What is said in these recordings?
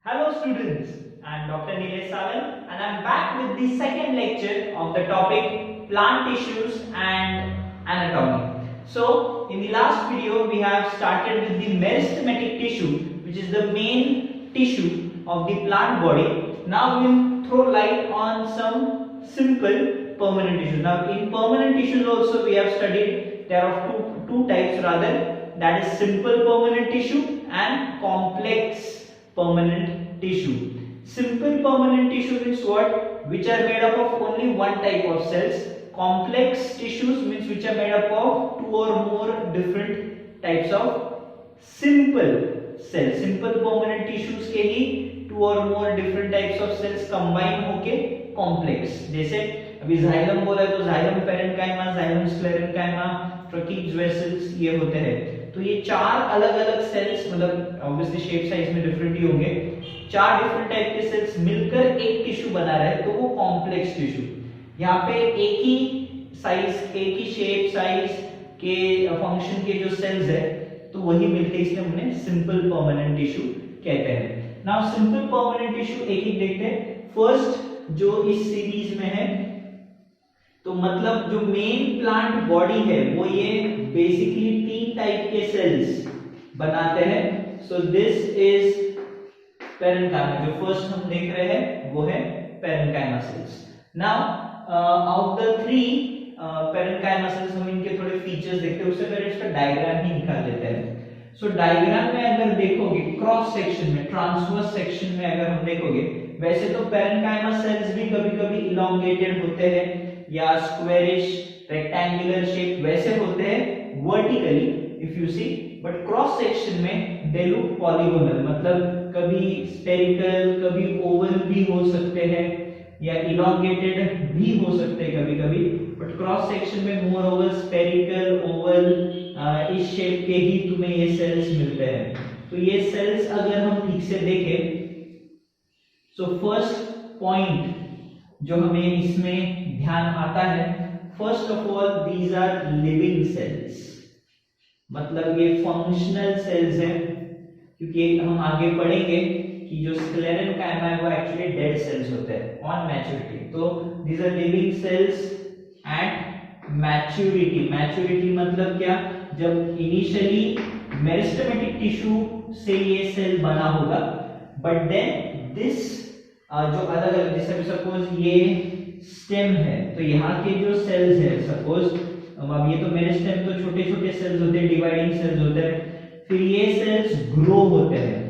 Hello students, I am Dr. Nilesh Sawan and I am back with the second lecture of the topic plant tissues and anatomy. So in the last video we have started with the meristematic tissue, which is the main tissue of the plant body. Now we will throw light on some simple permanent tissues. Now in permanent tissues also we have studied there are two types rather, that is simple permanent tissue and complex permanent tissue. Simple permanent tissue means what? Which are made up of only one type of cells. Complex tissues means which are made up of two or more different types of simple cells. Simple permanent tissues के ही two or more different types of cells combine होके complex. जैसे अभी xylem बोला है तो xylem parenchyma, xylem sclerenchyma, tracheae vessels ये होते हैं. तो ये चार अलग अलग सेल्स, मतलब ऑब्वियसली शेप साइज में डिफरेंट ही होंगे, चार डिफरेंट टाइप के सेल्स मिलकर एक टिश्यू बना रहा है तो वो कॉम्प्लेक्स टिश्यू. यहाँ पे एक ही साइज, एक ही शेप साइज के फंक्शन के जो सेल्स है तो वही मिलते हैं, इसलिए हमने सिंपल परमानेंट टिश्यू कहते हैं. नाउ सिंपल परमानेंट टिश्यू एक एक देखते हैं. फर्स्ट जो इस सीरीज में है, तो मतलब जो मेन प्लांट बॉडी है वो ये बेसिकली तीन टाइप के सेल्स बनाते हैं. So this is parenchyma. जो फर्स्ट हम देख रहे हैं वो है parenchyma cells. Now of the three parenchyma cells हम इनके थोड़े फीचर्स देखते हैं, उससे पहले इसका डायग्राम ही निकाल लेते हैं. सो डायग्राम में अगर देखोगे क्रॉस सेक्शन में, ट्रांसवर्स सेक्शन में अगर हम देखोगे, वैसे तो पेरेन्काइमा सेल्स भी कभी-कभी इलोंगेटेड होते हैं या स्क्वेरिश रेक्टेंगुलर शेप वैसे होते हैं vertically if you see, but cross section में दे लुक पॉलीगोनल, मतलब कभी स्फेरिकल कभी ओवल भी हो सकते हैं या इलोंगेटेड भी हो सकते हैं कभी-कभी, बट क्रॉस सेक्शन में मोर ओवर स्फेरिकल ओवल इस शेप के ही तुम्हें ये सेल्स मिलते हैं. तो ये सेल्स अगर हम ठीक से देखें, सो फर्स्ट पॉइंट जो हमें इसमें ध्यान आता है, first of all these are living cells, मतलब ये फंक्शनल सेल्स हैं, क्योंकि हम आगे पढ़ेंगे कि जो स्क्लेरेन्काइमा है वो एक्चुअली डेड सेल्स होते हैं ऑन मैच्योरिटी. तो these are living cells at maturity. Maturity मतलब क्या? जब इनिशियली मेरिस्टेमेटिक टिश्यू से ये सेल बना होगा, बट देन दिस जो अलग अलग, जैसे सपोज ये स्टेम है तो यहाँ के जो सेल्स है, सपोज अब ये तो मेरिस्टेम तो छोटे छोटे सेल्स होते हैं, डिवाइडिंग सेल्स होते हैं, फिर ये सेल्स ग्रो होते हैं.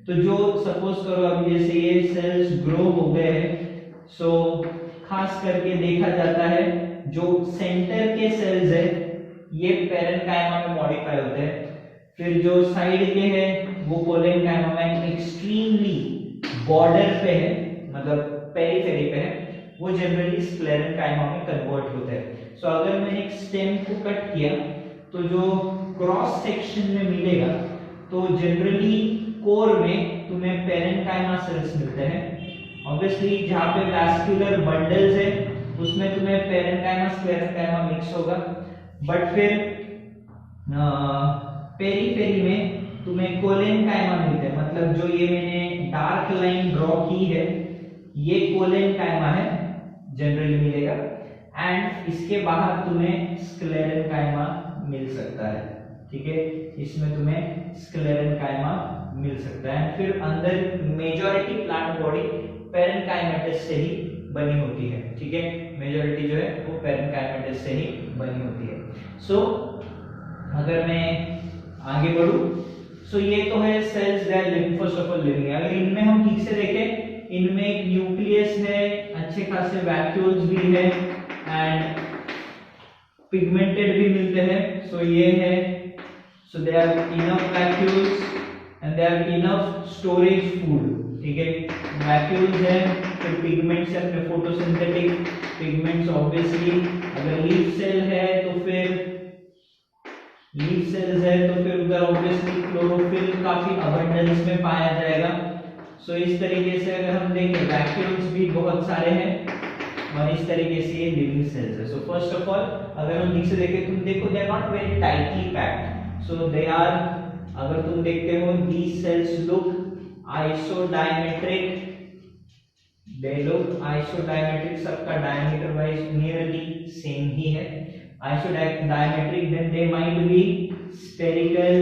तो जो सपोज करो अभी जैसे ये सेल्स ग्रो हो गए हैं, सो खास करके देखा जाता है जो सेंटर के सेल्स है ये पेरेन्काइमा में मॉडिफाई होते हैं, फिर जो साइड के हैं वो कोलेन्काइमा में एक्सट्रीमली बॉर्डर पे है, मतलब पेरिफेरी पे है, वो जनरली स्क्लेरेन्काइमा में कन्वर्ट होते हैं. सो अगर मैंने एक स्टेम को कट किया तो जो क्रॉस सेक्शन में मिलेगा तो जनरली कोर में तुम्हें पेरेन्काइमा सेल्स मिलते हैं. ऑब्वियसली जहां पे वैस्कुलर बंडल्स है उसमें तुम्हें पेरेन्काइमा स्क्लेरेन्काइमा मिक्स होगा, बट फिर पेरिफेरी में तुम्हें कोलेन्काइमा मिलते हैं, मतलब जो ये मैंने डार्क लाइन ड्रॉ की है ये कोलेन्काइमा है जनरली मिलेगा, एंड इसके बाहर तुम्हें स्क्लेरेन्काइमा मिल सकता है. ठीक है, इसमें तुम्हें स्क्लेरेन्काइमा मिल सकता है. फिर अंदर मेजॉरिटी प्लांट बॉडी पेरेन्काइमेटस से ही बनी होती है. ठीक है, मेजॉरिटी जो है वो पेरेन्काइमेटस से ही बनी होती है. सो अगर मैं आगे बढ़ूं, सो ये तो है cells they are living, first of all living. अगर इनमें हम ठीक से देखें, इनमें एक न्यूक्लियस है, अच्छे खासे वैक्यूल्स भी है एंड पिगमेंटेड भी मिलते हैं. सो ये है, so they are enough vacuoles and they are enough storage food. ठीक है, वैक्यूल्स है, फिर पिगमेंट्स है, फिर फोटोसिंथेटिक पिगमेंट्स. ऑब्वियसली अगर लीफ सेल है तो फिर लीफ सेल्स है तो फिर उधर ऑब्वियसली क्लोरोफिल काफी अबंडेंस में पाया जाएगा. सो इस तरीके से अगर हम देखें वैक्यूल्स भी बहुत सारे हैं और इस तरीके से ये लिविंग सेल्स है. सो फर्स्ट ऑफ ऑल अगर हम ठीक से देखें, तुम देखो they are not very tightly packed, so they are, अगर तुम देखते हो these cells look isodiametric, they लोग आइसोडायमेट्रिक, सबका डायमीटर वाइज नियरली सेम ही है। Isodiametric then they might be spherical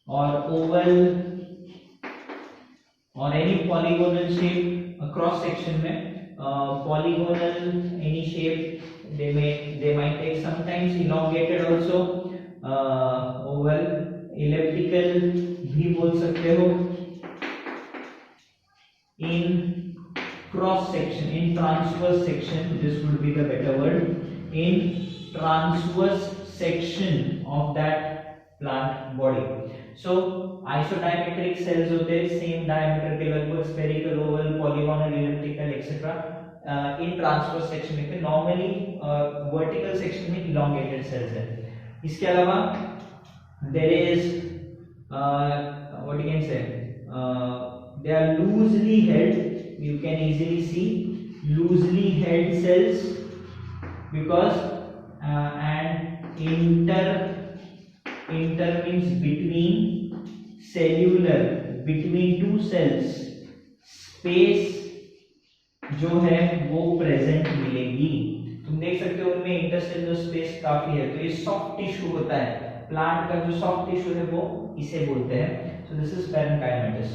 और ओवल और any polygonal shape. Cross section में polygonal any shape, they might take sometimes elongated also, oval, elliptical भी बोल सकते हो। In cross section, in transverse section, this would be the better word, in transverse section of that plant body. So isodiametric cells होते हैं same diameter के लगभग, spherical, oval, polygonal, elliptical etc. In transverse section में, normally vertical section में elongated cells है। इसके अलावा there is what you can say, they are loosely held, you can easily see loosely held cells because and inter means between, cellular between two cells space जो है वो present मिलेगी। तुम देख सकते हो उनमें इंटरसेलुलर स्पेस काफी है, तो ये सॉफ्ट टिश्यू होता है, प्लांट का जो सॉफ्ट टिश्यू है वो इसे बोलते हैं। So this is parenchymatous.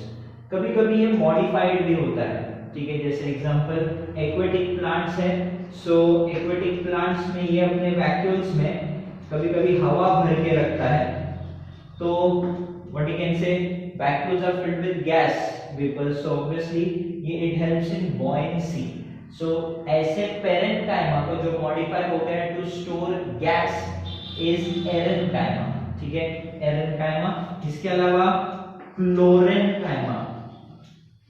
कभी कभी ये मॉडिफाइड भी होता है, ठीक है, जैसे एग्जांपल एक्वेटिक प्लांट्स है। सो एक्वेटिक प्लांट्स में ये अपने वैक्यूल्स में कभी कभी हवा भर के रखता है, तो what you can say vacuoles are filled with gas vapour, so obviously ये it helps in buoyancy. So ऐसे पैरेन्काइमा को जो मॉडिफाई हो गया to store gas is aerenchyma, ठीक है, एरेन्काइमा। इसके अलावा क्लोरेन्काइमा,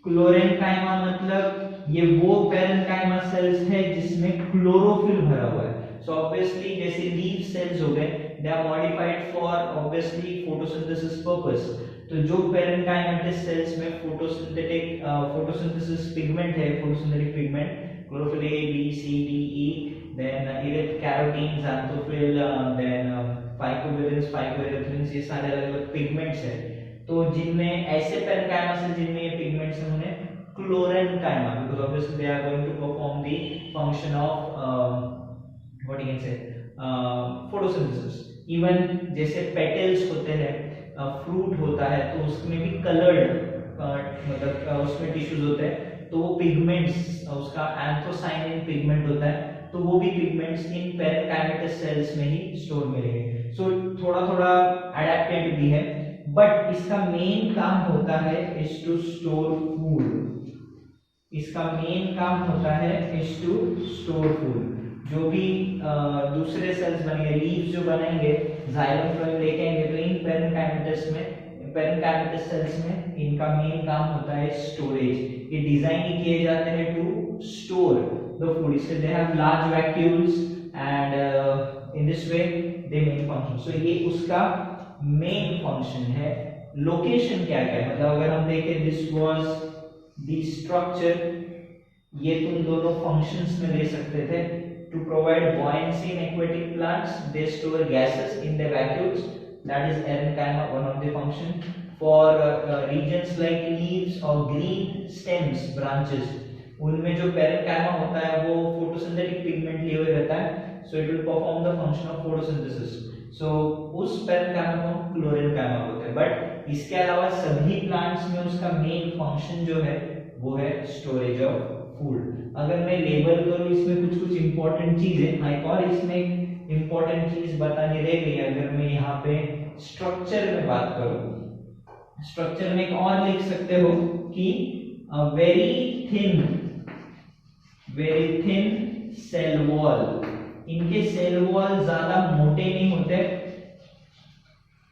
क्लोरेन्काइमा मतलब ये वो पैरेन्काइमा सेल्स है जिसमें क्लोरोफिल भरा हुआ है। सो ऑब्वियसली जैसे लीफ सेल्स हो गए, they are modified for obviously photosynthesis purpose. तो जो पैरेन्काइमेटस सेल्स में फोटोसिंथेसिस पिगमेंट है, photosynthetic pigment, chlorophyll A B C D E, then carotene, xanthophyll, then phycobilins, ये सारे अलग अलग पिगमेंट्स है। तो जिनमें ऐसे पैरेन्काइमा सेल्स जिनमें ये पिगमेंट्स हैं उन्हें chlorenchyma, because obviously they are going to perform the function of what you can say photosynthesis. Even जैसे पेटल्स होते हैं, फ्रूट होता है, तो उसमें भी कलर्ड मतलब उसमें टिश्यूज होते हैं, तो वो पिगमेंट्स, उसका एंथोसाइनिन पिगमेंट होता है, तो वो भी पिगमेंट्स इन पैरेन्काइमेटस सेल्स में ही स्टोर मिलेंगे। सो थोड़ा थोड़ा अडेप्टेड भी है, बट इसका मेन काम होता है इज टू स्टोर फूड। इसका मेन काम होता है इज टू स्टोर फूड। जो भी दूसरे सेल्स बनेंगे, लीव्स जो बनेंगे, जाइलम फ्लोएम लेके आएंगे, तो इन पैरेन्काइमेटस में, पैरेन्काइमेटस सेल्स में इनका मेन काम होता है स्टोरेज। ये डिजाइन किए जाते हैं टू स्टोर द फूड। इससे they have large vacuoles and in this way they main function. So ये उसका मेन फंक्शन है। लोकेशन क्या क्या है, मतलब अगर हम देखें दिस वाज द स्ट्रक्चर, ये तुम दोनों फंक्शंस में ले सकते थे। To provide buoyancy in aquatic plants, they store gases in their vacuoles, that is erenchyma, one of the function. For regions like leaves or green stems, branches, उनमें जो parenchyma होता है वो फोटोसिंथेटिक पिगमेंट लिए हुए रहता है, so it will perform the function of photosynthesis. So उस पेरेन्काइमा को हम क्लोरेन्काइमा बोलते हैं। बट इसके अलावा सभी प्लांट्स में उसका मेन फंक्शन जो है वो है स्टोरेज ऑफ फूड। अगर मैं लेबल करूं इसमें कुछ कुछ इंपॉर्टेंट चीजें, एक और इसमें इंपॉर्टेंट चीज बतानी रह गई। अगर मैं यहाँ पे स्ट्रक्चर में बात करूं, स्ट्रक्चर में एक और लिख सकते हो कि वेरी थिन सेल वॉल। इनके सेल वॉल ज्यादा मोटे नहीं होते,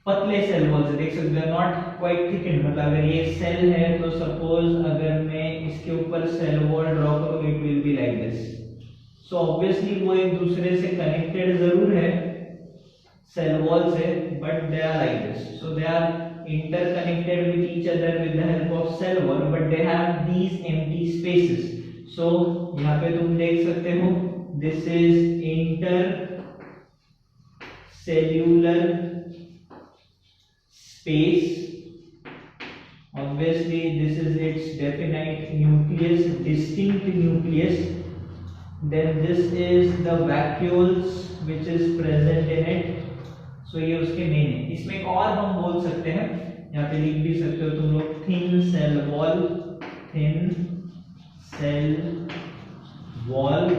पतले सेल वॉल से देख सकते हो, नॉट क्वाइट थिकन। मतलब अगर ये सेल है तो सपोज अगर मैं इसके ऊपर सेल वॉल ड्रॉ करूं, it will be like this. So obviously वो एक दूसरे से कनेक्टेड जरूर है सेल वॉल से, but they are like this. So they are interconnected with each other with the help of cell wall, but they have these empty spaces. So यहाँ पे तुम देख सकते हो this is intercellular space of obviously this is its definite nucleus, distinct nucleus. Then this is the vacuoles which is present in it. So ये उसके main है. इसमें एक और हम बोल सकते हैं, यहाँ पे लिख भी सकते हो तुम लोग, thin cell wall, thin cell wall,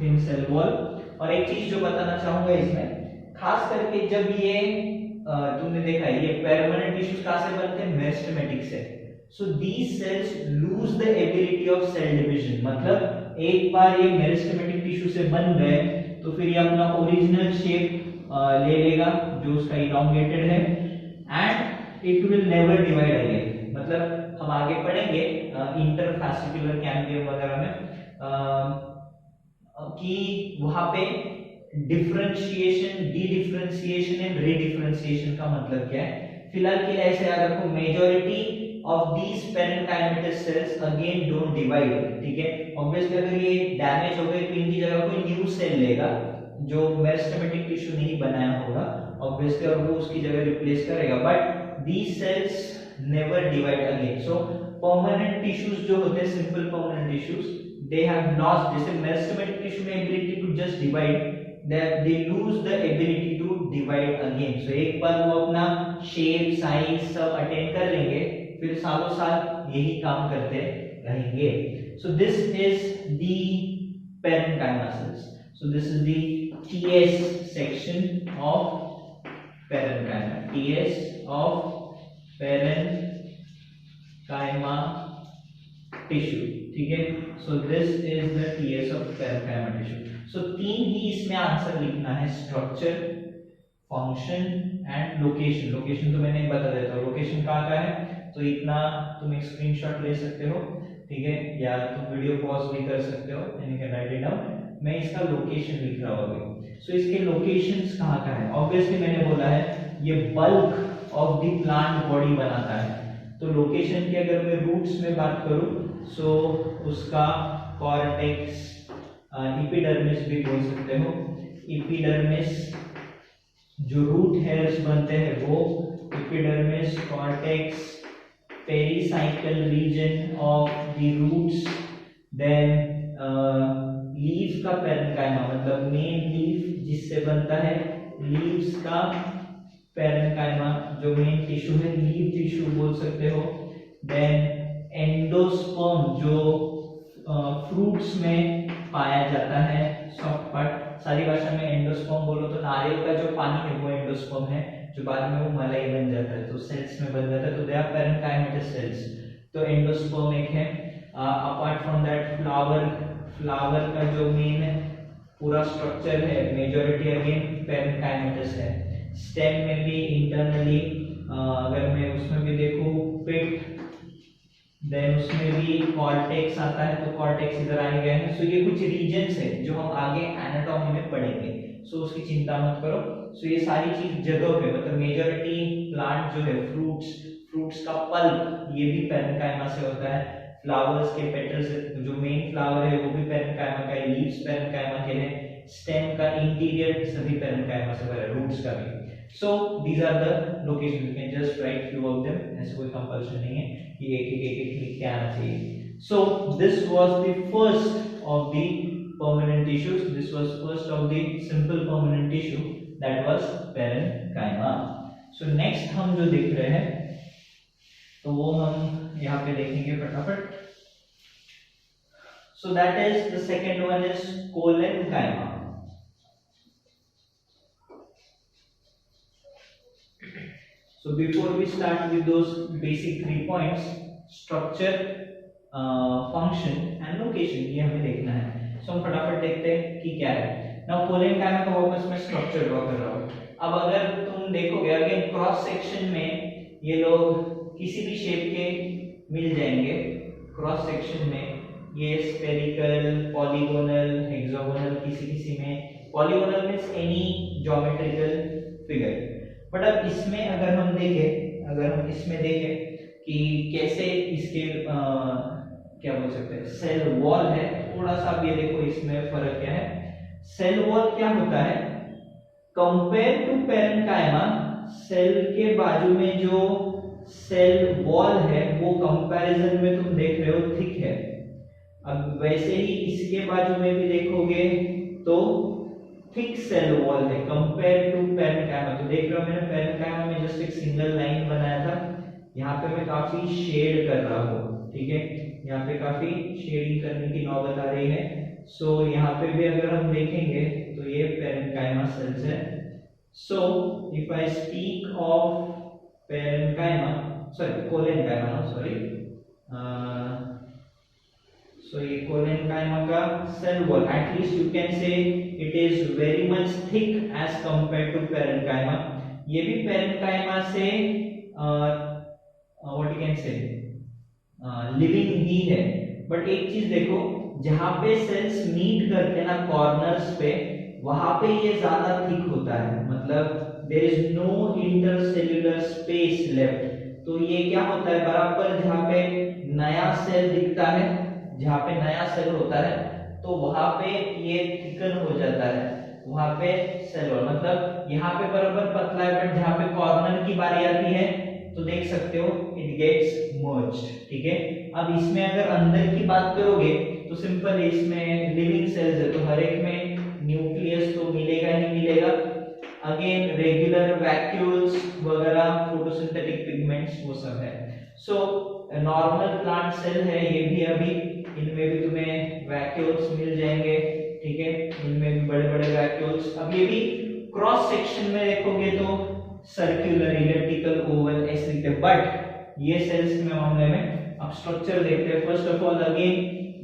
thin cell wall. और एक चीज जो बताना चाहूंगा इसमें, खास करके जब ये तुमने देखा ये परमानेंट टिश्यूज कहां से बनते हैं, मेरिस्टेमेटिक से. So these cells lose the ability of cell division. मतलब एक बार ये मेरिस्टेमेटिक टिश्यू से बन गए तो फिर ये अपना ओरिजिनल शेप ले लेगा जो उसका इलॉन्गेटेड है, and it will never divide again. मतलब हम आगे पढ़ेंगे इंटरफैसिकुलर कैम्बियम वगैरह में कि वहां पे डिफरेंशिएशन, डी डिफरेंशिएशन एंड रीडिफरेंशिएशन का मतलब क्या है. फिलहाल के लिए ऐसे याद रखो, majority of these parenchymatous cells again don't divide. ठीक है, ऑब्वियसली अगर ये डैमेज हो गए तो इनकी जगह कोई न्यू सेल लेगा जो मेरिस्टेमेटिक टिश्यू नहीं बनाया होगा ऑब्वियसली, और वो उसकी जगह रिप्लेस करेगा. But these cells never divide again. So permanent tissues जो होते हैं, simple permanent tissues, they have lost, जैसे मेरिस्टेमेटिक टिश्यू में ability to just divide, they lose the ability to divide again. So एक बार वो अपना शेप, साइज सब attain कर लेंगे, फिर सालों साल यही काम करते रहेंगे. So this is the parenchyma cells. So this is the TS section of parenchyma. TS of parenchyma tissue. ठीक है, so this is the TS of parenchyma tissue. So तीन ही इसमें आंसर लिखना है, structure, function and location. Location तो मैंने बता देता हूँ, लोकेशन कहाँ का है तो इतना तुम एक स्क्रीनशॉट ले सकते हो. ठीक है, या तुम वीडियो पॉज भी कर सकते हो and you can write it down. मैं इसका लोकेशन लिख रहा हूँ अभी. सो इसके लोकेशंस कहाँ का है, ऑब्वियसली मैंने बोला है ये bulk of the plant body बनाता है. तो लोकेशन की अगर मैं रूट्स में बात करूँ सो उसका कॉर्टेक्स, एपिडर्मिस भी बोल सकते हो. एपिडर्मिस जो रूट हेयर्स बनते हैं वो epidermis, cortex, pericycle region of the roots. Then leaf का पेरेन्काइमा, मतलब मेन लीफ जिससे बनता है, लीव्स का पेरेन्काइमा जो मेन टिश्यू है, लीफ टिश्यू बोल सकते हो. देन एंडोस्पर्म जो फ्रूट्स में पाया जाता है, सॉफ्ट पार्ट. सारी भाषा में एंडोस्पर्म बोलो तो नारियल का जो पानी है वो एंडोस्पर्म है, जो बाद में वो मलाई बन जाता है, तो सेल्स में बन जाता है. तो दे आर पेरेन्काइमेटस सेल्स. तो एंडोस्पर्म एक है. अपार्ट फ्रॉम दैट फ्लावर का जो मेन पूरा स्ट्रक्चर है, मेजॉरिटी अगेन पेरेन्काइमेटस है. स्टेम में भी इंटरनली अगर मैं उसमें भी देखूं पिट, देन उसमें भी कॉर्टेक्स आता है, तो कॉर्टेक्स इधर आए गए हैं. सो ये कुछ रीजन्स है जो हम आगे एनाटॉमी में पढ़ेंगे, सो उसकी चिंता मत करो. सो ये सारी चीज जगह पे, मतलब मेजॉरिटी प्लांट जो है, फ्रूट्स का पल्प ये भी पेरेन्काइमा से होता है. फ्लावर्स के पेटल्स, जो मेन फ्लावर है वो भी पेरेन्काइमा का है, लीव्स पेरेन्काइमा के हैं, स्टेम का इंटीरियर सभी पेरेन्काइमा से बना है, रूट्स का भी. So these are the locations. You can just write few of them. ऐसे कोई कंपल्शन नहीं है कि एक लिख के आना चाहिए. So this was the first of the permanent tissues. This was first of the simple permanent tissue, that was parenchyma. So next हम जो देख रहे हैं तो वो हम यहाँ पे देखेंगे फटाफट. So that is the second one is collenchyma. So before we start with those basic 3 points, structure, function and location, ये हमें देखना है. So हम फटाफट देखते हैं कि क्या है. Now collenchyma का वापस मैं structure ड्रॉ कर रहा हूँ. अब अगर तुम देखोगे अगेन क्रॉस सेक्शन में ये लोग किसी भी शेप के मिल जाएंगे. क्रॉस सेक्शन में ये स्फेरिकल, पॉलीगोनल, हेक्सागोनल, किसी में polygonal means any geometrical figure. But अब इसमें अगर हम देखें कि कैसे इसके क्या बोल सकते हैं, सेल वॉल है, थोड़ा सा ये देखो इसमें फर्क क्या है. सेल वॉल क्या होता है, कंपेयर टू पेरेन्काइमा, सेल के बाजू में जो सेल वॉल है वो कंपैरिजन में तुम देख रहे हो थिक है। अब वैसे ही इसके बाजू में भी देखोगे तो थिक सेल वॉल है कंपेयर टू पैरेन्काइमा। तो देख रहे हो मैंने पैरेन्काइमा में जस्ट एक सिंगल लाइन बनाया था, यहाँ पे मैं काफी शेड कर रहा हूँ, ठीक है, यहाँ पे काफी शेडिंग करने की नौबत आ रही है। सो यहाँ पे भी अगर हम देखेंगे तो ये पैरेन्काइमा सेल्स है। So if I speak of parenchyma, sorry collenchyma, sorry, so ये कोलेनकाइमा का cell wall at least you can say it is very much thick as compare to parenchyma. ये भी पैरेन्काइमा से what you can say living ही है, but एक चीज देखो, जहां पे सेल्स मीट करते हैं ना कॉर्नर्स पे, वहां पे ये ज्यादा थिक होता है, मतलब there is no intercellular space left. तो ये क्या होता है, बराबर जहां पे नया सेल दिखता है, जहां पे नया सेल होता है तो वहां पे ये थिकन हो जाता है, वहां पे सेल वॉल, मतलब यहाँ पे बराबर पतला है, बट जहां पे कॉर्नर की बारी आती है तो देख सकते हो इट गेट्स मर्ज्ड, ठीक है। अब इसमें अगर अंदर की बात करोगे तो सिंपल है, इसमें लिविंग सेल्स है तो हर एक में न्यूक्लियस तो मिलेगा ही मिलेगा, अगेन रेगुलर वैक्यूल्स वगैरह, फोटोसिंथेटिक पिगमेंट्स वो सब है। सो नॉर्मल प्लांट सेल है ये भी, अभी इनमें भी तुम्हें वैक्यूल्स मिल जाएंगे, ठीक है, इनमें भी बड़े बड़े वैक्यूल्स। अब ये भी क्रॉस सेक्शन में देखोगे तो सर्कुलर, इलिप्टिकल, ओवल ऐसे दिखते हैं, बट ये सेल्स के मामले में अब स्ट्रक्चर देखते हैं। First of all again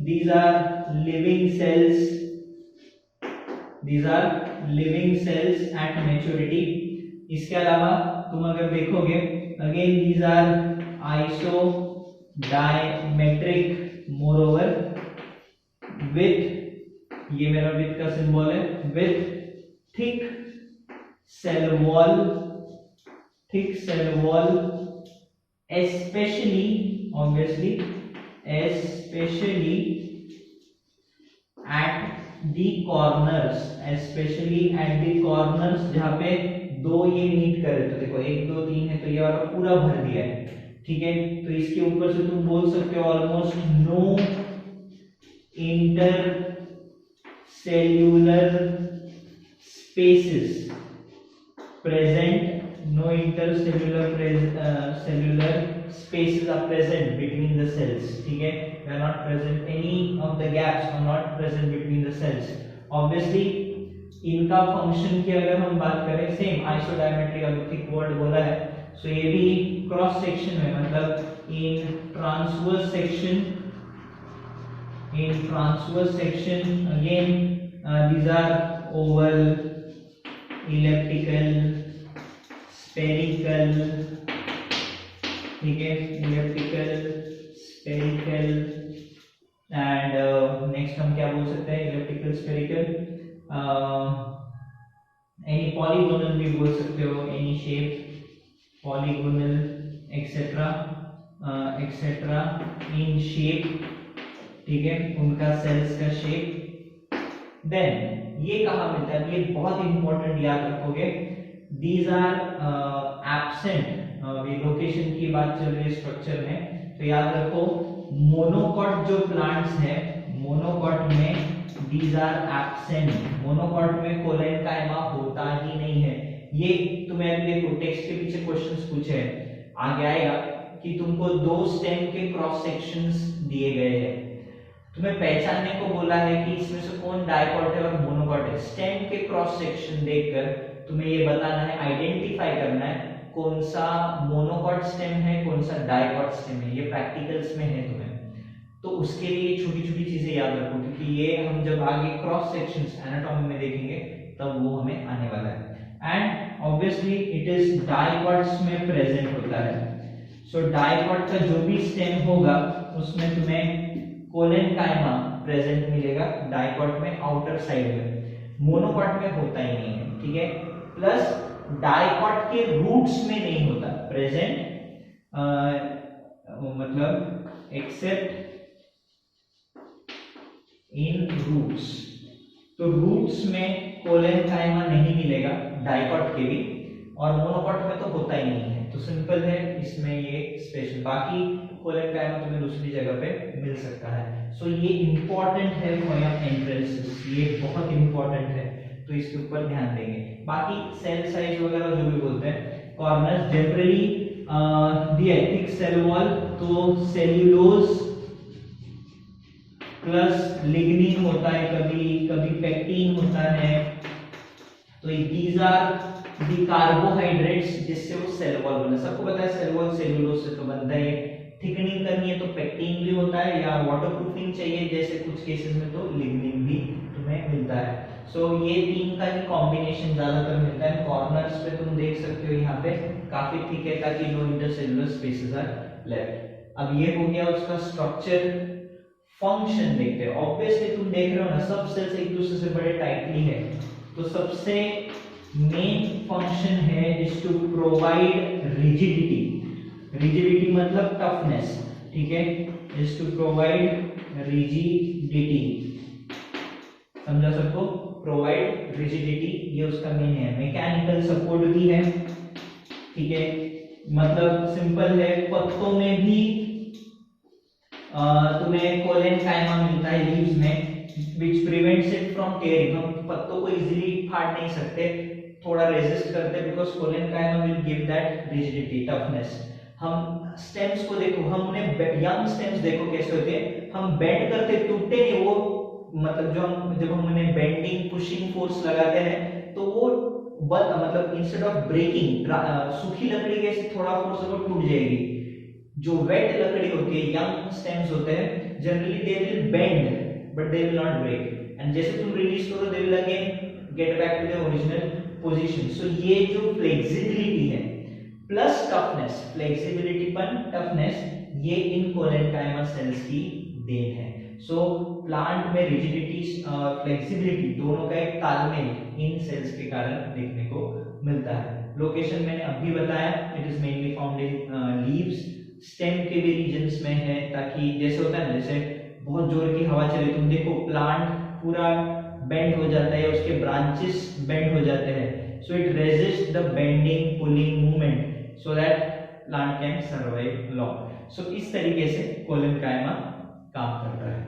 these are living cells, these are living cells at maturity। इसके अलावा तुम अगर देखोगे again these are isodiametric, moreover with, ये मेरा with का सिंबल है, with thick cell wall, especially obviously especially at the corners, जहां पे दो ये मीट कर रहे, तो देखो 1 2 3 है तो ये वाला पूरा भर दिया है, ठीक है। तो इसके ऊपर से तुम बोल सकते हो almost no inter cellular spaces present, no intercellular cellular spaces are present between the cells, ठीक है, they are not present, any of the gaps are not present between the cells। obviously इनका फंक्शन की अगर हम बात करें, same isodiametric, अभी thick word बोला है, सो ये भी क्रॉस सेक्शन में, मतलब in transverse section again these are oval, elliptical, spherical, ठीक है, इलिप्टिकल, स्फेरिकल एंड नेक्स्ट हम क्या बोल सकते हैं, इलिप्टिकल, स्फेरिकल, एनी पॉलीगोनल भी बोल सकते हो, any shape, polygonal etcetera in shape, ठीक है, उनका सेल्स का शेप। देन ये कहाँ मिलता है, ये बहुत इंपॉर्टेंट, याद रखोगे, दीज आर एब्सेंट, लोकेशन की बात चल रही है स्ट्रक्चर में, तो याद रखो मोनोकॉट जो प्लांट्स है, मोनोकॉट में दीज आर एब्सेंट, मोनोकॉट में कोलेनकाइमा होता ही नहीं है। ये तुम्हें अभी देखो टेक्स्ट के पीछे क्वेश्चंस पूछे हैं, आगे आएगा कि तुमको 2 स्टेम के क्रॉस सेक्शंस दिए गए हैं, तुम्हें पहचानने को बोला है कि इसमें से कौन डाइकॉट है और मोनोकॉट है। स्टेम के क्रॉस सेक्शन देखकर तुम्हें ये बताना है, आइडेंटिफाई करना है कौन सा मोनोकॉट स्टेम है, कौन सा डाइकॉट स्टेम है, ये प्रैक्टिकल्स में है तुम्हें। तो उसके लिए छोटी छोटी चीजें याद रखो, क्योंकि ये हम जब आगे क्रॉस सेक्शंस एनाटॉमी में देखेंगे तब वो हमें आने वाला है। And obviously it is dicots में प्रेजेंट होता है। सो डाइकॉट का जो भी स्टेम होगा उसमें तुम्हें कोलेनकाइमा प्रेजेंट मिलेगा, डाइकॉट में आउटर साइड में, मोनोकॉट में होता ही नहीं है, ठीक है। प्लस डाइकॉट के रूट्स में नहीं होता प्रेजेंट, मतलब एक्सेप्ट इन रूट्स, तो रूट्स में कोलेनकाइमा नहीं मिलेगा डाइकॉट के भी, और मोनोकॉट में तो होता ही नहीं है, तो सिंपल है, इसमें ये स्पेशल, बाकी कोलन कायमा तुम्हें दूसरी जगह पे मिल सकता है। सो ये इंपॉर्टेंट है फॉर योर एंट्रेंसेस, ये बहुत इंपॉर्टेंट है, तो इसके ऊपर ध्यान देंगे। बाकी सेल साइज वगैरह जो भी बोलते हैं, corners generally the thick cell wall, तो सेल्यूलोज प्लस लिग्निन होता है, कभी कभी पेक्टिन होता है, तो दीज आर दी कार्बोहाइड्रेट्स जिससे वो सेल वॉल बना। सबको पता है सेल वॉल सेल्यूलोज से तो बनता है। थिकनिंग करनी है तो पेक्टिन भी होता है, या वाटरप्रूफिंग चाहिए जैसे कुछ केसेस में तो लिग्निन भी तुम्हें मिलता है। सो ये तीन का ही कॉम्बिनेशन ज्यादातर मिलता है। कॉर्नर्स पे तुम देख सकते हो यहाँ पे काफी थिक है ताकि no intercellular spaces are left. अब ये हो गया उसका स्ट्रक्चर। फंक्शन देखते हैं। ऑब्वियसली तुम देख रहे हो ना, सब सेल्स एक दूसरे से बड़े टाइटली है, तो सबसे मेन फंक्शन है is to provide rigidity. Rigidity मतलब टफनेस, ठीक है, इज टू प्रोवाइड रिजिडिटी, समझा सबको? प्रोवाइड रिजिडिटी ये उसका मेन है। मैकेनिकल सपोर्ट भी है, ठीक है, मतलब सिंपल है, पत्तों में भी तुम्हें कोलेनकाइमा मिलता है लीव्स में, which prevents it from tearing. हम पत्तों को इजीली फाड़ नहीं सकते, थोड़ा रेजिस्ट करते हैं, because collenchyma will give that rigidity, toughness. हम स्टेम्स को देखो, हम उन्हें यंग स्टेम्स देखो कैसे होते हैं, हम बेंड करते टूटते नहीं, वो मतलब जब हम उन्हें बेंडिंग पुशिंग फोर्स लगाते हैं तो वो मतलब इंस्टेड ऑफ ब्रेकिंग, सूखी लकड़ी के ऐसे थोड़ा फोर्स वो टूट जाएगी। जो वेट लकड़ी होती है, यंग स्टेम्स होते हैं, generally they will bend but they will not break, and जैसे तुम रिलीज करो they will again get back to their original position. So ये जो फ्लेक्सिबिलिटी है प्लस टफनेस, फ्लेक्सिबिलिटी पर टफनेस, ये इन कोलेनकाइमा सेल्स की देन है। सो प्लांट में रिजिडिटी फ्लेक्सिबिलिटी दोनों का एक तालमेल इन सेल्स के कारण देखने को मिलता है। लोकेशन मैंने अभी बताया, it is mainly found in leaves, stem के भी रीजन्स में है, ताकि जैसे होता है ना, जैसे बहुत जोर की हवा चले, तुम देखो प्लांट पूरा बेंड हो जाता है, उसके ब्रांचेस बेंड हो जाते हैं, so it resist the bending pulling movement so that plant can survive long. So इस तरीके से कोलेनकाइमा काम करता है।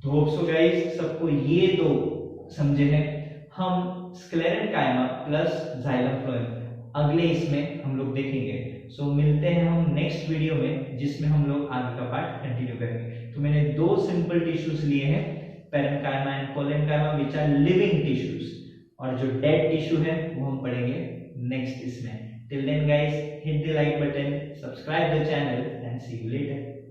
तो होप सो गाइस सबको ये तो समझे हैं। हम स्क्लेरेनकाइमा प्लस जाइलम फ्लोएम अगले इसमें हम लोग देखेंगे। सो मिलते हैं हम नेक्स्ट वीडियो में, जिसमें हम लोग आगे का पार्ट कंटिन्यू करेंगे। तो मैंने दो सिंपल टिश्यूज लिए हैं, parenchyma and collenchyma, which are living tissues, और जो डेड टिश्यू है वो हम पढ़ेंगे नेक्स्ट इसमें। Till then guys, hit the like button, subscribe the channel and see you letter.